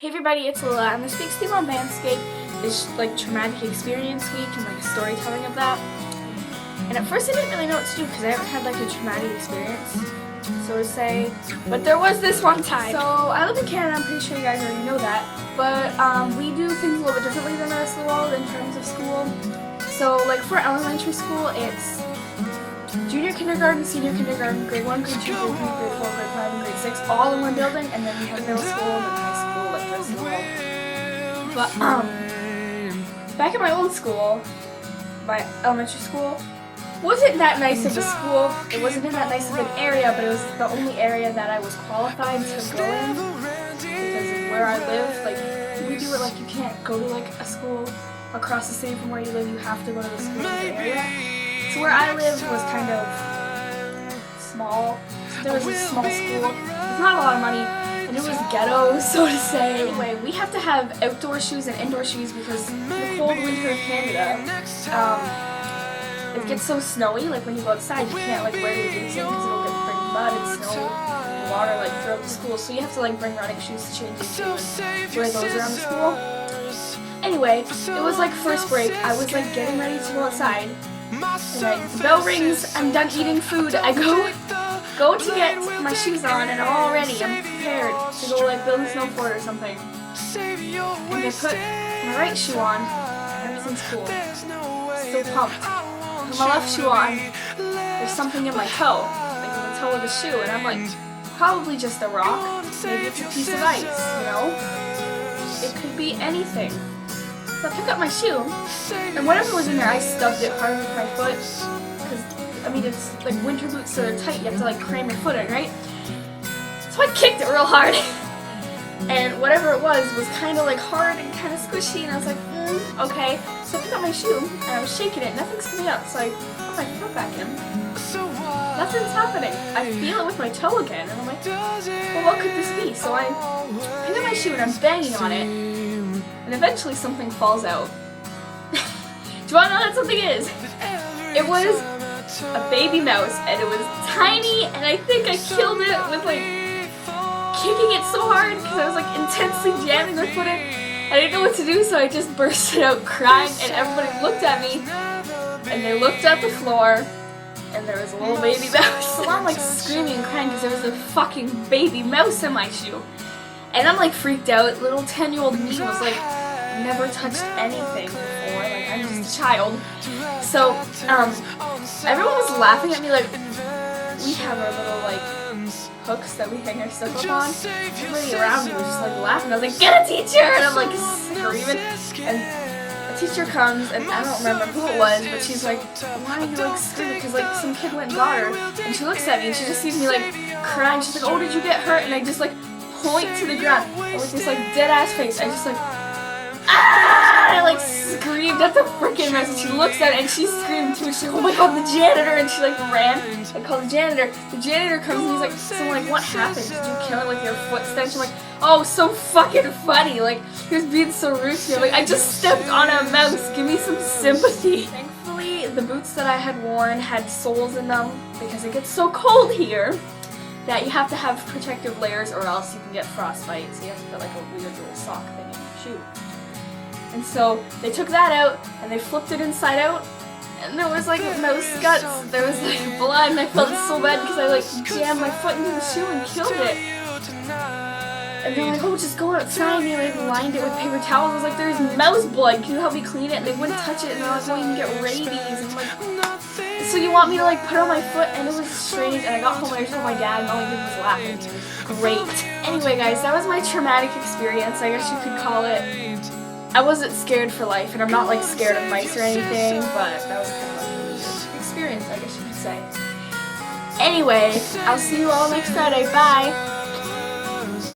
Hey everybody, it's Lila, and this week's theme on Landscape is like traumatic experience week and like storytelling of that. And at first I didn't really know what to do because I haven't had like a traumatic experience, so to say. But there was this one time. So I live in Canada, I'm pretty sure you guys already know that. But we do things a little bit differently than the rest of the world in terms of school. So like for elementary school, it's junior kindergarten, senior kindergarten, grade 1, grade 2, grade 3, grade 4, grade 5, and grade 6, all in one building, and then we have middle school and then high school. But back at my old school, my elementary school, wasn't that nice of a school. It wasn't in that nice of an area, but it was the only area that I was qualified to go in because of where I live. Like we do it like you can't go to like a school across the city from where you live. You have to go to the school in the area. So where I lived was kind of small. So there was a small school with not a lot of money. And it was ghetto, so to say. Anyway, we have to have outdoor shoes and indoor shoes because in the cold winter of Canada, it gets so snowy, like when you go outside, you can't like wear your boots in because it'll get bring mud and snow and water like throughout the school. So you have to like bring running shoes to change into and wear those around the school. Anyway, it was like first break, I was like getting ready to go outside, and the bell rings, I'm done eating food, I go to get my shoes on, and I'm all ready. I'm prepared to go like build a snow fort or something. And I put my right shoe on, everything's cool. Still pumped. Put my left shoe on, there's something in my toe, like in the toe of the shoe, and I'm like, probably just a rock, maybe it's a piece of ice, you know? It could be anything. So I pick up my shoe, and whatever was in there, I stuffed it hard with my foot. I mean, it's like winter boots, so they're tight. You have to like cram your foot in, right? So I kicked it real hard, and whatever it was kind of like hard and kind of squishy. And I was like, okay. So I picked up my shoe and I was shaking it. Nothing's coming out. So I put my foot back in. Nothing's happening. I feel it with my toe again, and I'm like, well, what could this be? So I pick up my shoe and I'm banging on it, and eventually something falls out. Do you want to know what something is? It was a baby mouse, and it was tiny, and I think I killed it with like kicking it so hard because I was like intensely jamming my foot in. I didn't know what to do, so I just bursted out crying, and everybody looked at me, and they looked at the floor, and there was a little baby mouse. So I'm like screaming and crying because there was a fucking baby mouse in my shoe, and I'm like freaked out. Little 10-year-old me was like never touched anything before, like I'm just a child. So everyone was laughing at me, like we have our little like hooks that we hang our stuff up on. Everybody around me was just like laughing. I was like, get a teacher! And I'm like screaming, and a teacher comes, and I don't remember who it was, but she's like, why are you like screaming? Because like some kid went and got her, and she looks at me and she just sees me like crying. She's like, oh, did you get hurt? And I just like point to the ground, and with this like dead ass face, I just like, ah! I like screamed at the freaking mouse, and she looks at it and she screamed too. She's like, oh my god, the janitor! And she like ran. I called the janitor. The janitor comes and he's like, so like, what happened? Did you kill it? Like your foot stench? I'm like, oh, so fucking funny. Like he was being so rude to me. Like I just stepped on a mouse. Give me some sympathy. Thankfully, the boots that I had worn had soles in them because it gets so cold here that you have to have protective layers or else you can get frostbite. So you have to put like a weird little sock thing in your shoe. And so they took that out and they flipped it inside out, and there was like mouse guts, there was like blood, and I felt so bad because I like jammed my foot into the shoe and killed it. And they're like, oh, just go outside, and they like lined it with paper towels. I was like, there's mouse blood, can you help me clean it? And they wouldn't touch it, and they're like, well, you can get rabies. And I'm like, so you want me to like put on my foot? And it was strange, and I got home and I told my dad, and all he did was laugh, and it was great. Anyway guys, that was my traumatic experience, I guess you could call it. I wasn't scared for life, and I'm not like scared of mice or anything, but that was kind of like a weird experience, I guess you could say. Anyway, I'll see you all next Friday. Bye!